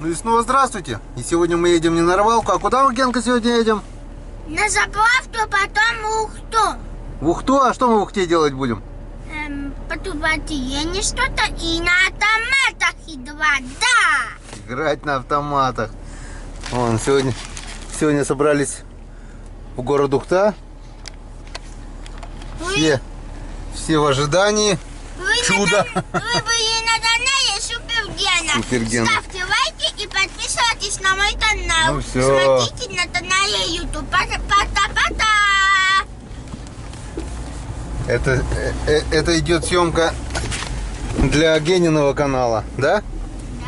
Ну и снова здравствуйте. И сегодня мы едем не на рыбалку, а куда мы, Генка, сегодня едем? На заправку, потом в Ухту. В Ухту? А что мы в Ухте делать будем? Потубатиение что-то и на автоматах едва, да. Играть на автоматах. Вон, сегодня собрались в город Ухта. Все в ожидании чуда. Вы были на канале Супергена. Супергена. Ставьте лайки и подписывайтесь на мой канал. Ну все. Смотрите на канале YouTube. Пока-пока. Это идет съемка для Гениного канала, да? Да.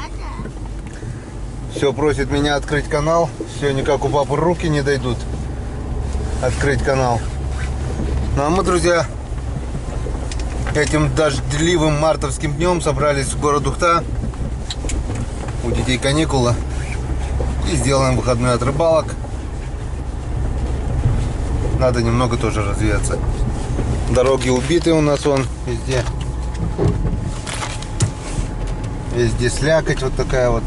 Все, просит меня открыть канал. Все, никак у папы руки не дойдут открыть канал. Ну а мы, друзья, этим дождливым мартовским днем собрались в город Ухта. У детей каникулы. И сделаем выходной от рыбалок. Надо немного тоже развеяться. Дороги убиты у нас вон везде. Везде слякоть вот такая вот.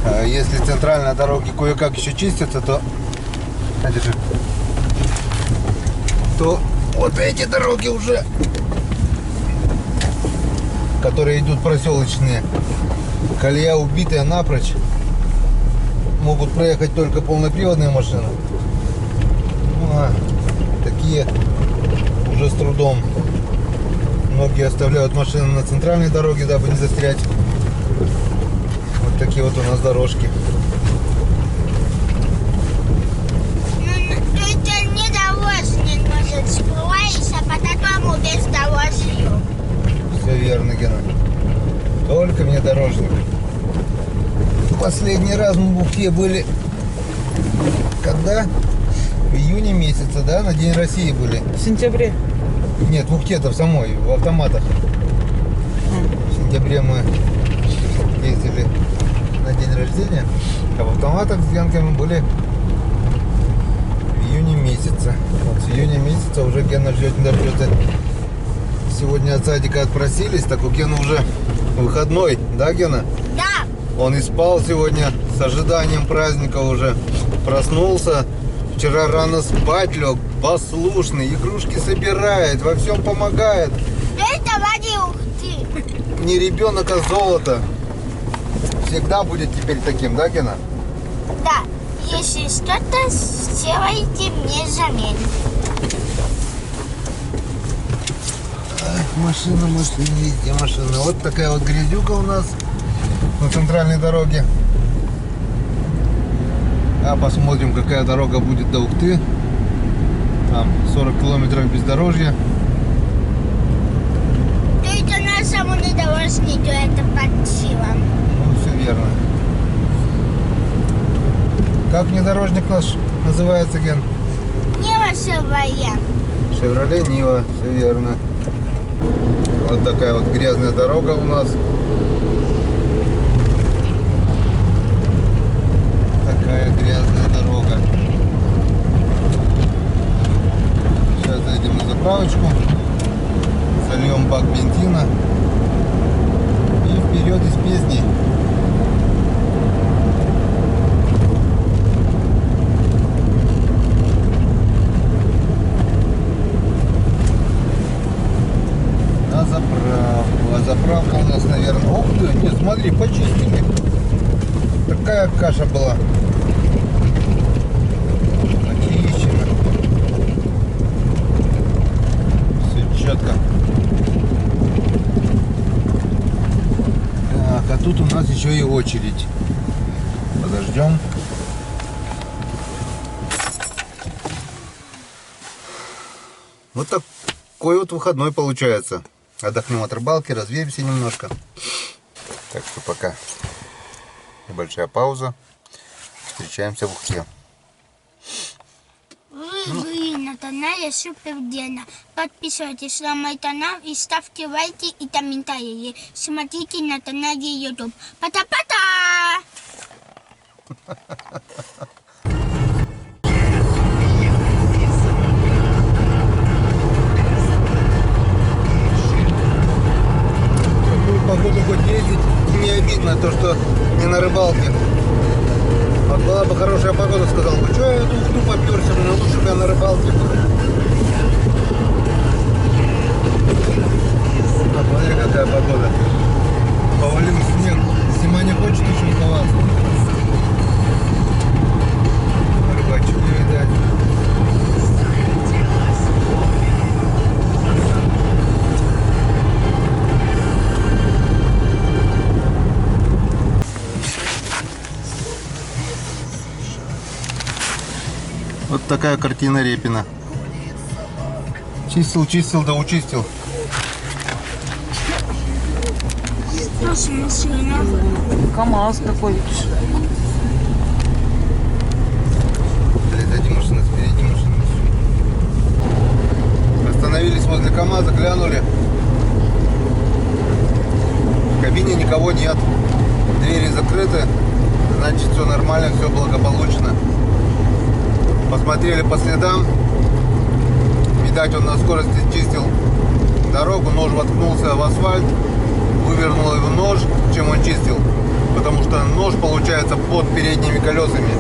А если центральные дороги кое-как еще чистятся, то вот эти дороги уже, которые идут проселочные, колея убитая напрочь, могут проехать только полноприводные машины. Ну, а такие уже с трудом. Многие оставляют машины на центральной дороге, дабы не застрять. Вот такие вот у нас дорожки. По-такому бездорожью. Все верно, Гена. Только мне дорожник. Последний раз мы в Ухте были когда? В июне месяце, да? На День России были. В сентябре. Нет, в Ухте-то в самой, в автоматах. В сентябре мы ездили на день рождения, а в автоматах с Генкой мы были в июне месяце. Вот с июня месяца уже Гена ждет, не дождется. Сегодня от садика отпросились, так у Гена уже выходной, да, Гена? Да. Он и спал сегодня с ожиданием праздника уже. Проснулся. Вчера рано спать лег, послушный, игрушки собирает, во всем помогает. Это ради Ухты. Не ребенок, а золото. Всегда будет теперь таким, да, Гена? Да. Если что-то сделайте, мне заменить. Машина, везде машина. Вот такая вот грязюка у нас на центральной дороге. А посмотрим, какая дорога будет до Ухты. Там 40 километров бездорожья. Только на самом недорожнике, то это под силам. Ну, все верно. Как внедорожник наш называется, Ген? Нива Шевроле. Шевроле Нива, все верно. Вот такая вот грязная дорога у нас. Такая грязная дорога. Сейчас зайдем на заправочку, сольем бак бензина и вперед из песни. На заправку. А заправка у нас, наверное... Ох ты, нет, смотри, почистили. Такая каша была. Очищена. Все четко. Так, а тут у нас еще и очередь. Подождем. Вот такой вот выходной получается. Отдохнем от рыбалки, развеемся немножко. Так что пока небольшая пауза. Встречаемся в Ухте. Вы были на канале Супергена. Подписывайтесь на мой канал и ставьте лайки и комментарии. Смотрите на канале YouTube. Пока-пока! Походу хоть ездить не обидно. Главное то, что не на рыбалке. Вот была бы хорошая погода, сказал бы, что я эту Ухту поперся, но лучше бы я на рыбалке был. А смотри, какая погода. Повалил снег. Зима не хочет еще сдаваться. Рыбачек не видать. Вот такая картина Репина. Чистил, да учистил. Наша машина. КамАЗ такой. Сзади машина, спереди машина. Остановились возле КамАЗа, глянули. В кабине никого нет. Двери закрыты. Значит, все нормально, все благополучно. Посмотрели по следам. Видать, он на скорости чистил дорогу, нож воткнулся в асфальт, вывернул его нож, чем он чистил. Потому что нож получается под передними колесами.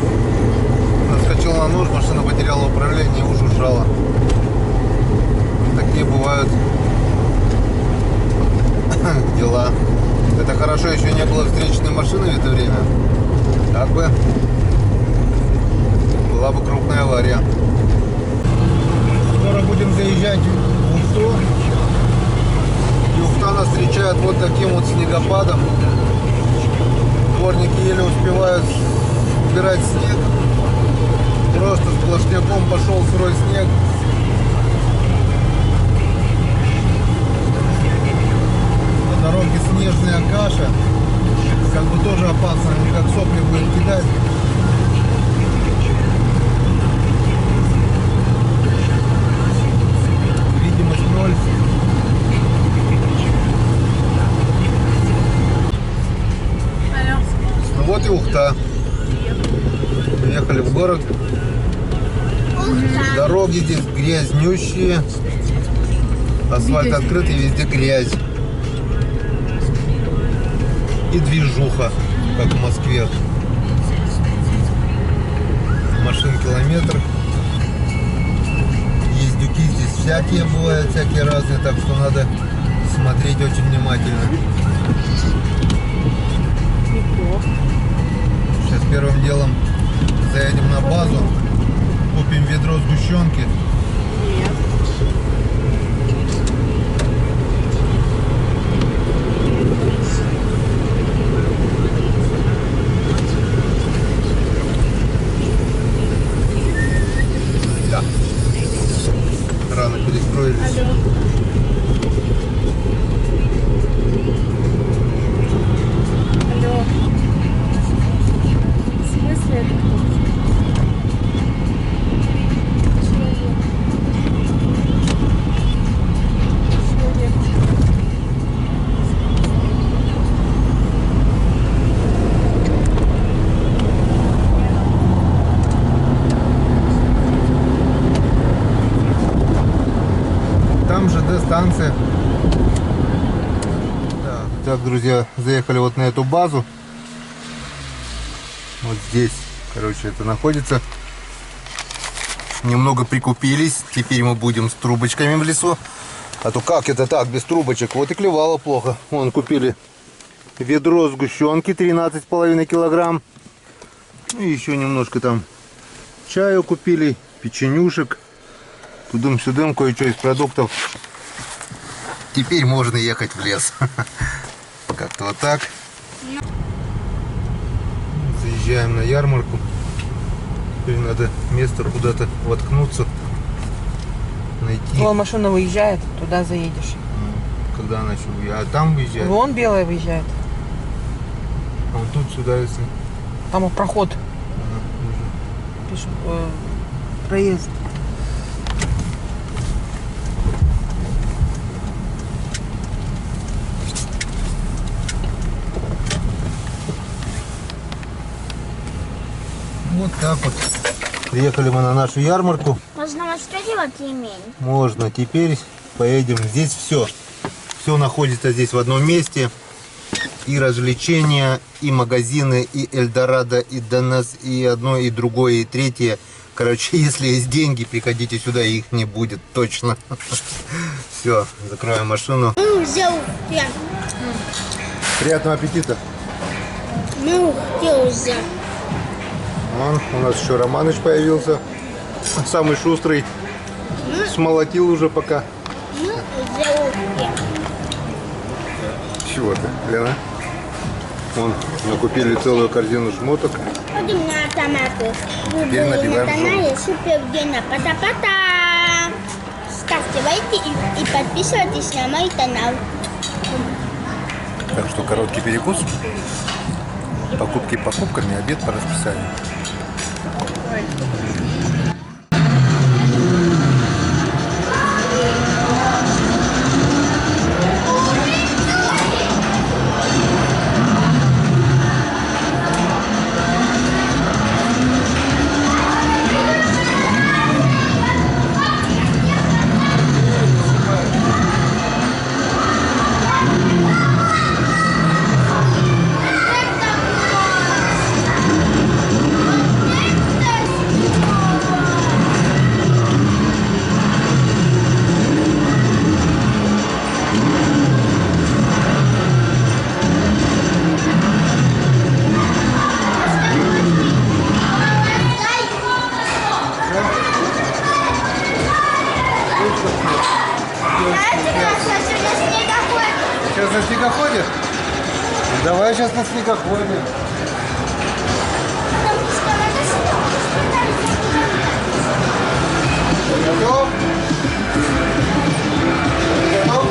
Наскочил на нож, машина потеряла управление и ушала. Такие бывают дела. Это хорошо, еще не было встречной машины в это время. Так бы была бы крупная авария. Скоро будем заезжать в Ухту. И Ухта нас встречает вот таким вот снегопадом. Дворники еле успевают убирать снег. Просто сплошняком пошел сырой снег. На дороге снежная каша. Как бы тоже опасно, как сопли будет кидать. Видимость 0. Ну вот и Ухта. Приехали в город. Дороги здесь грязнющие. Асфальт открытый, везде грязь. И движуха, как в Москве. Машин километр. Ездюки здесь всякие бывают, всякие разные, так что надо смотреть очень внимательно. Сейчас первым делом заедем на базу, купим ведро сгущенки. Да. Рано перестроились. Алло. В смысле это кто? Человек. Там ЖД-станция. Так, друзья, заехали вот на эту базу. Вот здесь, короче, это находится. Немного прикупились. Теперь мы будем с трубочками в лесу. А то как это так, без трубочек? Вот и клевало плохо. Вон, купили ведро сгущенки 13,5 килограмм. И еще немножко там чаю купили, печенюшек. Тудым-сюдым, кое-что из продуктов. Теперь можно ехать в лес. Как-то вот так. Заезжаем на ярмарку. Теперь надо место куда-то воткнуться. Найти. Вон машина выезжает, туда заедешь. Когда она еще выезжает? А там выезжает? Вон белая выезжает. А вот тут сюда, если... Там проход. Ага, вижу. Пишем, проезд. Вот так вот. Приехали мы на нашу ярмарку. Можно воспитывать ремень. Можно. Теперь поедем. Здесь все. Все находится здесь в одном месте. и развлечения, и магазины, и Эльдорадо, и Донес, и одно, и другое, и третье. Короче, если есть деньги, приходите сюда, их не будет точно. Все, закроем машину. Ну, взял я. Приятного аппетита. Ну, я взял. Вон, у нас еще Романыч появился. Самый шустрый. Смолотил уже пока. Ну, взял я. Чего ты, Лена? Вон, накупили целую корзину шмоток. Пойдем на томаты. Вы Теперь были на набиваем канале Супер Гена. Пота-пота. Ставьте лайки и подписывайтесь на мой канал. Так что короткий перекус. Покупки покупками, обед по расписанию. Сейчас на снегоходе? Давай сейчас на снегоходе. Готов? Готов?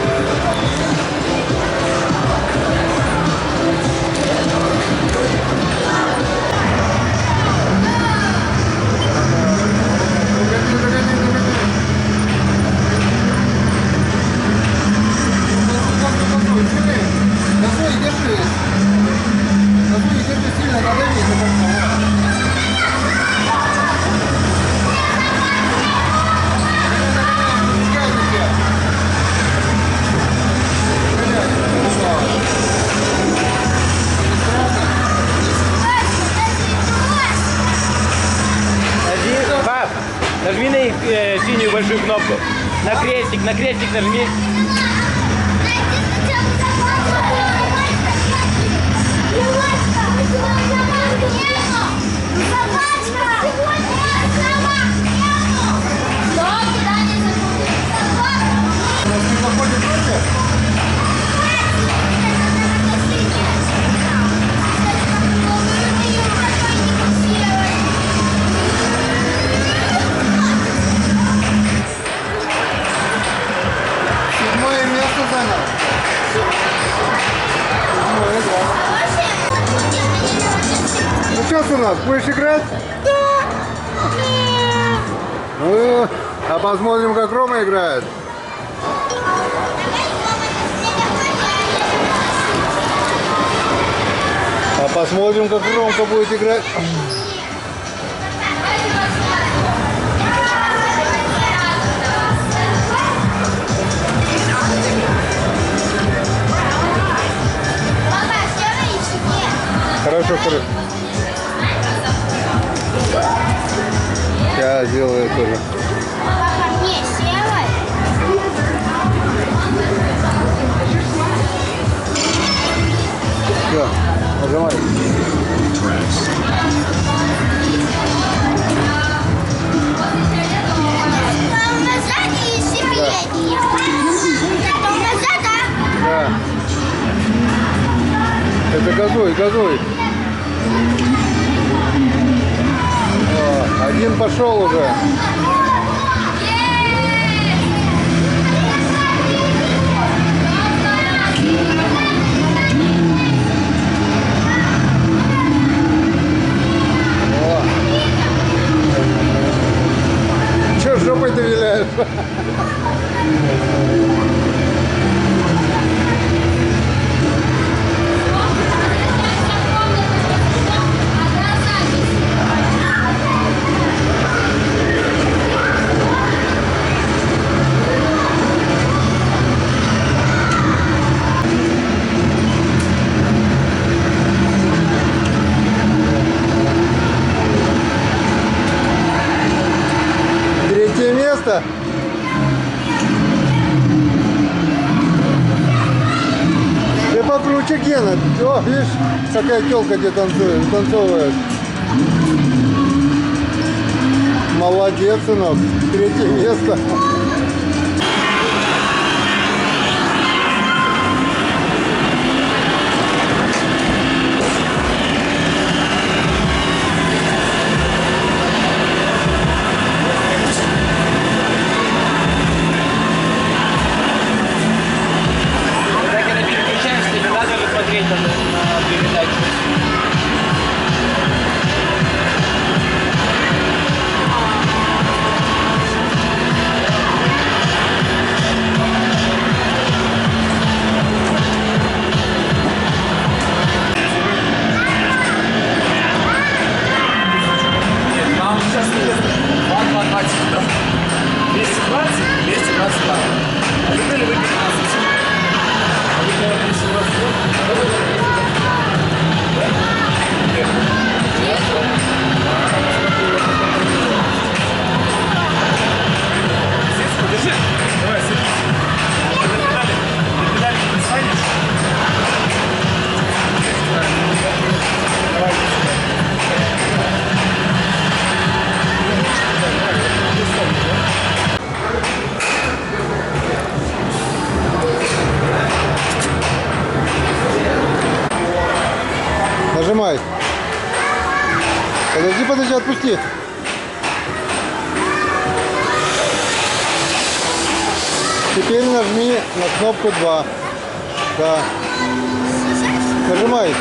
Пап, нажми на синюю большую кнопку. На крестик нажми. Седьмое место занял. Седьмое, да. Ну что, сынок, будешь играть? Да. Ну, а посмотрим, как Рома играет. А посмотрим, как Ромка будет играть. Хорошо, хорошо. Я сделаю тоже. Не, сделай. Все, нажимай. Назад и передний. Потом назад, да? Да. Это газуй, газуй. О, один пошел уже. Че жопой ты виляешь? Гена, о, видишь, какая телка где танцует. Молодец, сынок. 3-е место. Так когда переключаешься, тебе надо же смотреть на передачу. Нам сейчас интересно. 220. 220, 222. А любили вы 15? А вы, наверное, 222? Держи. Давай, садись. Педали станешь? Давай. Нажимай. Подожди, отпусти. Теперь нажми на кнопку 2. Да. Нажимай.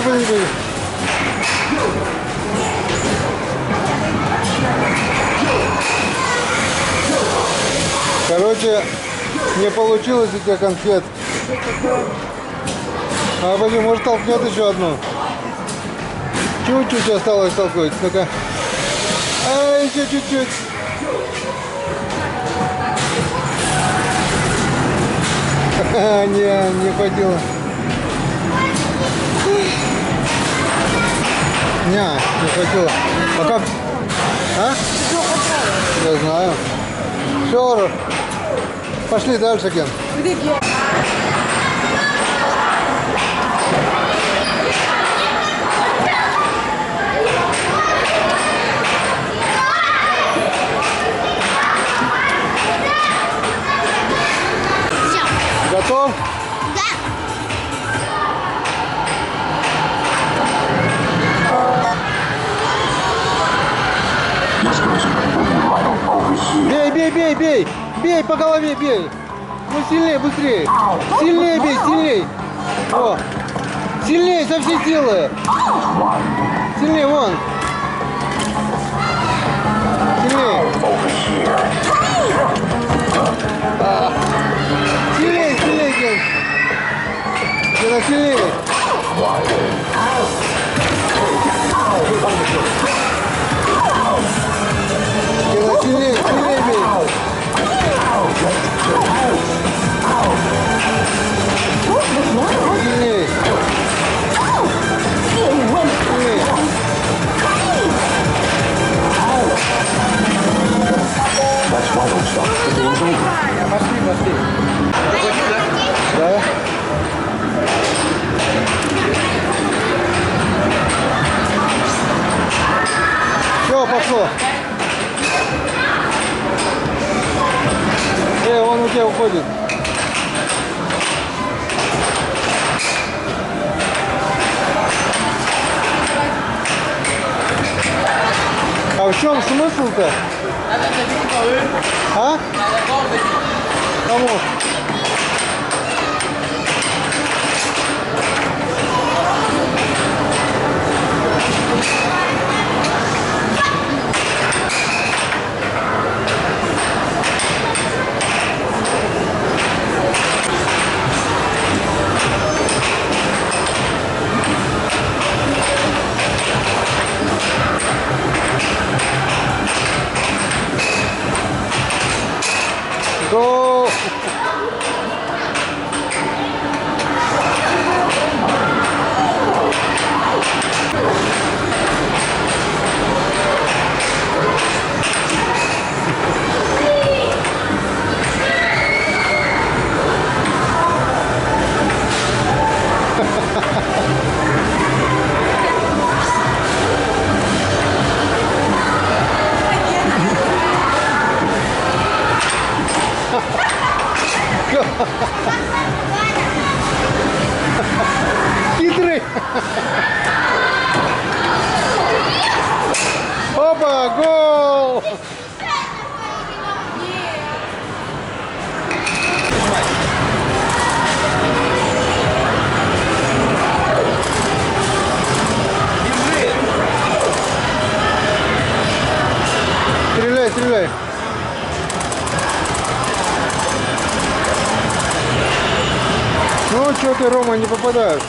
Подожди. Короче, не получилось у тебя конфет. А подожди, может толкнет еще одну. Чуть-чуть осталось толкнуть. Ну-ка. А, еще чуть-чуть. Не хватило. Не хватило. Пока. А? Я знаю. Все, пошли дальше, Ген. Все. Готов? Да. Бей! Бей по голове, бей! Ну сильнее, быстрее! Сильнее бей, сильнее! О! Сильнее, со всей силы! Сильнее, вон! Сильнее! Сильнее, Ген! Гена, сильнее! Гена, сильнее бей! Сильнее! Пошли. Да? Все, пошло. Он у тебя уходит. А в чем смысл-то? А? Кому? Go! Опа, гол! Стреляй, стреляй. Ну, что ты, Рома, не попадаешь?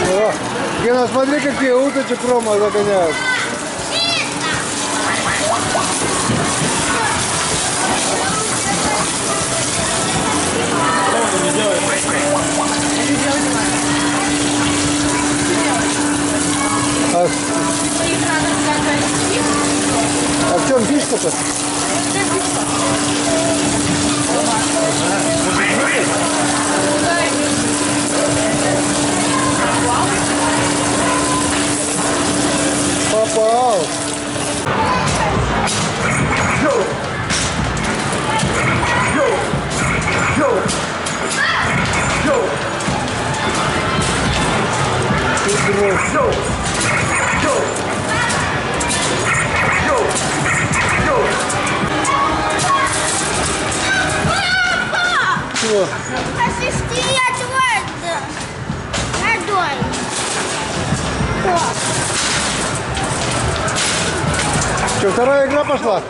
О, Гена, смотри, какие уточек Рома загоняют. А в чем фишка-то? Попал. Чего? Ассистент водой. Что, вторая игра пошла?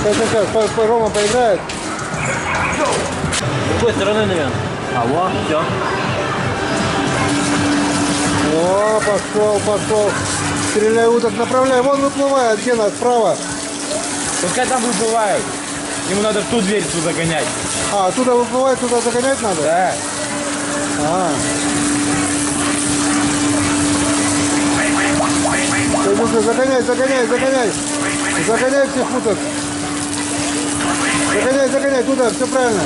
Сейчас, Рома поиграет. С какой стороны, наверное? А, вот, все. О, пошел. Стреляй уток, направляй. Вон выплывает, Гена, справа. Пускай там выплывают. Ему надо в ту дверцу загонять. А, оттуда выплывает, туда загонять надо? Да. Загоняй. Загоняй всех уток. Загоняй, туда, все правильно.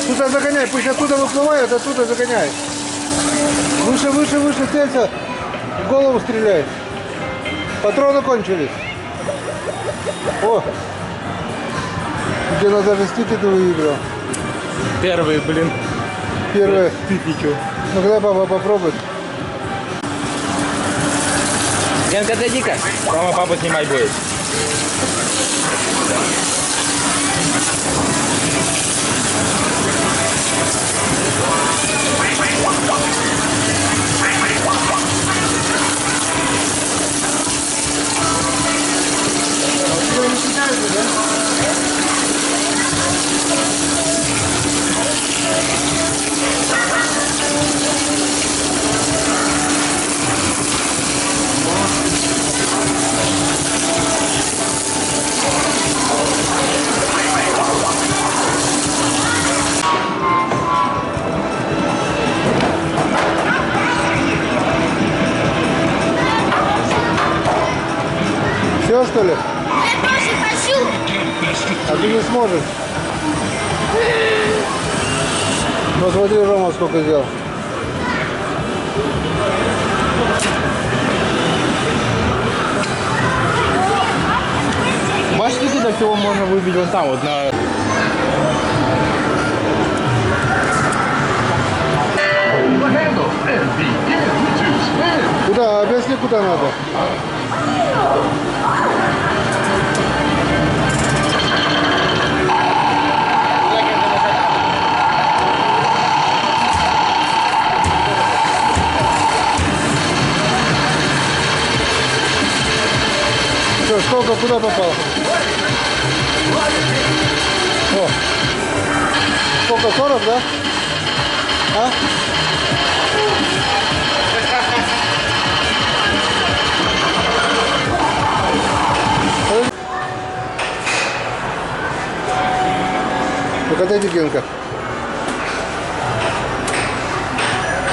Туда загоняй, пусть оттуда выплывают, оттуда загоняй. Выше, целься. В голову стреляй. Патроны кончились. О! Гена даже стики ты выиграл. Первые, блин. Первое. Тысячу. Ну когда папа попробует. Янка, отойди-ка. Мама, папа снимать будет. Все, что ли? Я тоже хочу. А ты не сможешь. Ну смотри, Рома сколько сделал. Бачите, сколько всего можно выбить вон там, вот на... Куда? Объясни, куда надо. Что, сколько, куда попал? О. Сколько, 40, да? А? Ну-ка, отойди, Генка.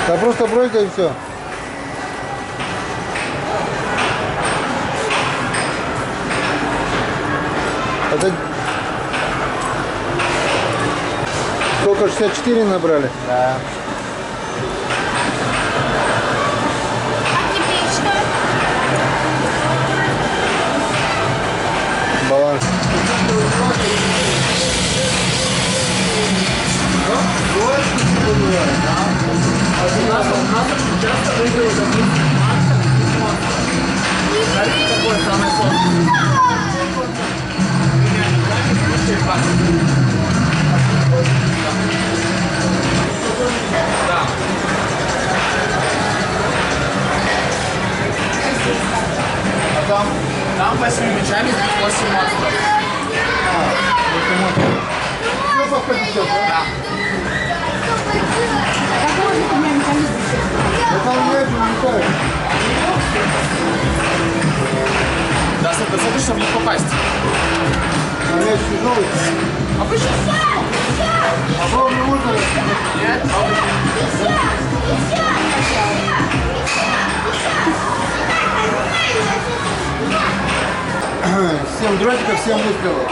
Да просто брось, да и все. Это... Сколько, 64 набрали? Да. А теперь что? Баланс. Какой самый сложный? Да. А там? Там 8 мячами 8 монстров. Все по 150, да? Это он мяч улетает. Достаточно, чтобы не попасть. А мяч тяжелый. Обычно. Попробуй можно? Нет. Семь дротиков, 7 выстрелов.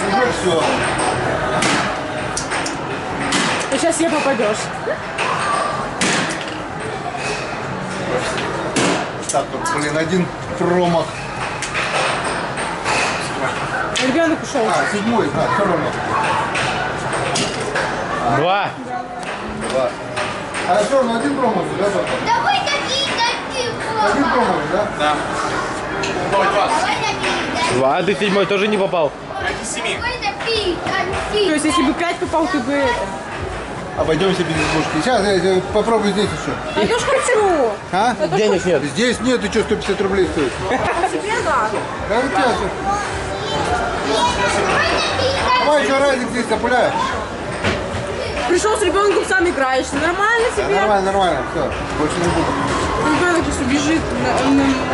Уже все. Сейчас не попадешь. Так, вот, блин, один промах. Ребенок ушел. А, 7-й, да, промах. 2. Два. А что, ну один промах, да, папа? Давай такие. Один промах, да? Да. Давай, 20. Давай такие. 2. А ты 7 тоже не попал. 5 из 7. То есть, если бы 5 попал, ты бы это... Обойдемся без избушки. Сейчас я попробую здесь еще. Я тоже хочу. А? Денег нет. Здесь нет, ты что, 150 рублей стоит? Тебе надо. Да у тебя же. Давай еще разик здесь запуляешь. Пришел с ребенком, сам играешь. Нормально Да, тебе? нормально, нормально, все, больше не буду. Ребенок сейчас убежит,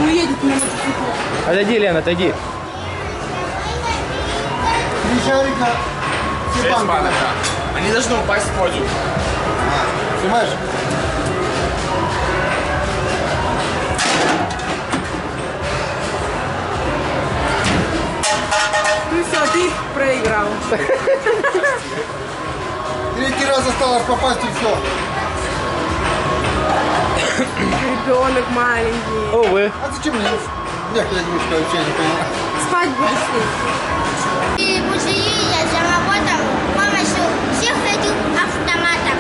уедет на мотоцикле. Отойди, Лен, отойди. 3 шарика, 6 все банки. банок, да. Они должны упасть в подиум. Снимаешь? Ну все, ты проиграл. Третий раз осталось попасть и все. Ребенок маленький. Увы. А зачем мне? Мягкая игрушка, вообще не понимаю. Спать будешь с ней. И музея заработал с помощью всех этих автоматов.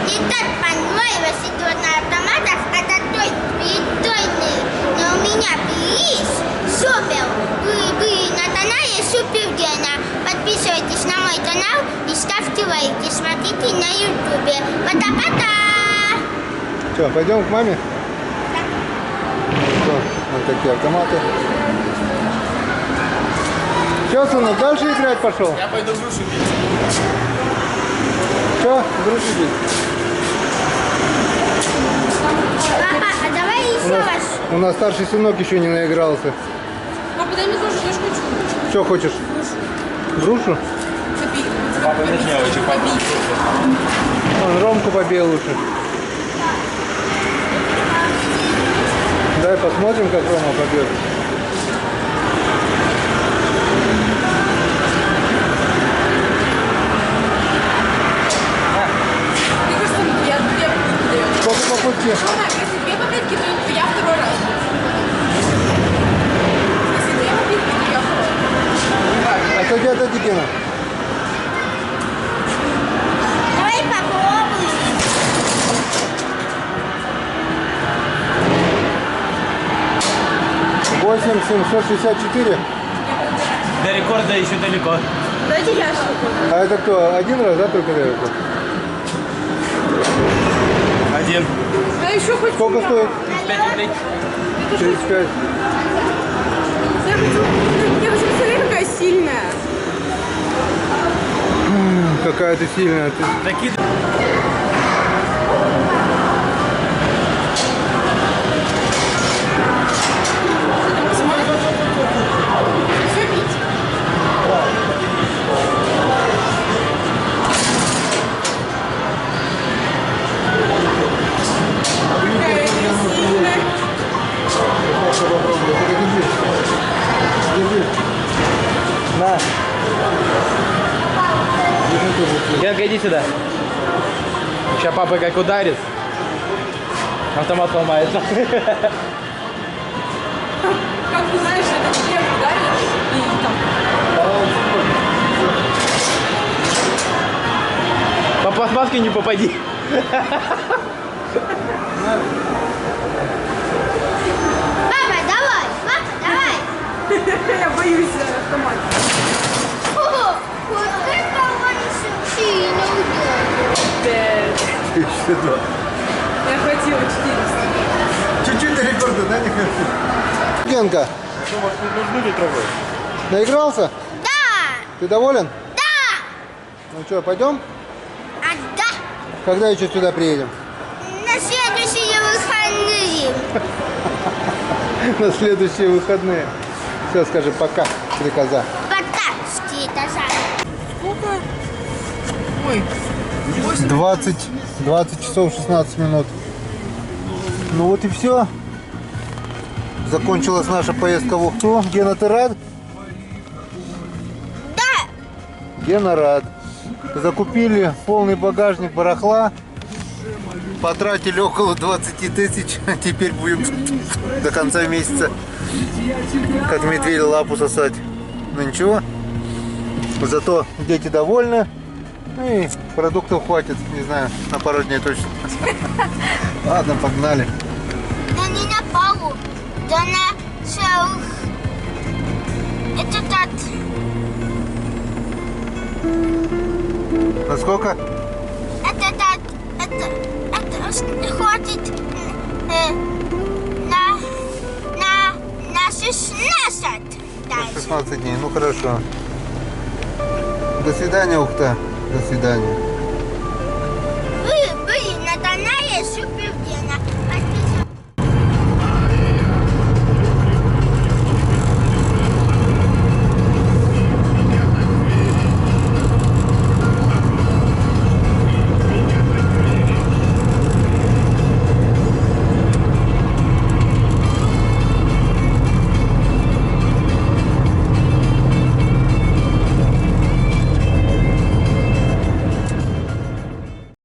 И так понравилось идет на автоматах, это той придойный. Но у меня приз супер. Вы на канале Супер Гена. Подписывайтесь на мой канал и ставьте лайки. Смотрите на ютубе. Пока-пока! Что, пойдем к маме? Что, вот такие автоматы. Все, сынок, дальше играть пошел? Я пойду грушу бить. Все, груши бить. Папа, а давай еще раз. У нас старший сынок еще не наигрался. Папа, дай мне тоже, я ж хочу. Что хочешь? Грушу? Папа, начни, очень папа. Вон, Ромку побей лучше. Дай посмотрим, как Рома побьет. Мне кажется, я 2 попытки даю. Сколько попытки? Мама, если 2 попытки, то я второй раз. Если 2 попытки, то я второй. Отойди, отойди, Гена. Давай попробуем. 8764. До рекорда еще далеко. Дайте я что-то. А это кто? Один раз, да, только дает? 1. А еще хоть... Сколько стоит? 35 рублей. 35. Я хочу посмотреть, какая сильная. Какая ты сильная. Ты... Такие... Все пить. На. Ленка, иди сюда. Сейчас папа как ударит, автомат сломается. Как ты знаешь, это тебе ударит и там. По пластмасске не попади. Папа, давай! Я боюсь автомата. О, вот это он сильно ударил. Я хватило 400. Чуть-чуть до рекорда, да, не хватит? Генка, Что, может, нужны ветровые? наигрался? Да! Ты доволен? Да! Ну что, пойдем? А да! Когда еще сюда приедем? На следующие выходные. На следующие выходные. Все, скажи пока, стрекоза. Потачки этажа. Сколько? Ой. 20 часов 16 минут. Ну вот и все. Закончилась наша поездка в Ухту. Гена, ты рад? Да! Гена рад. Закупили полный багажник барахла. Потратили около 20 тысяч. Теперь будем до конца месяца, как медведь, лапу сосать. Ну ничего. Зато дети довольны. Ну и продуктов хватит, не знаю, на пару дней точно. Ладно, погнали. Да не на пару, да на целых. Это так. Насколько? Это так. Это хватит на 16 дальше. 16 дней, ну хорошо. До свидания, Ухта. До свидания.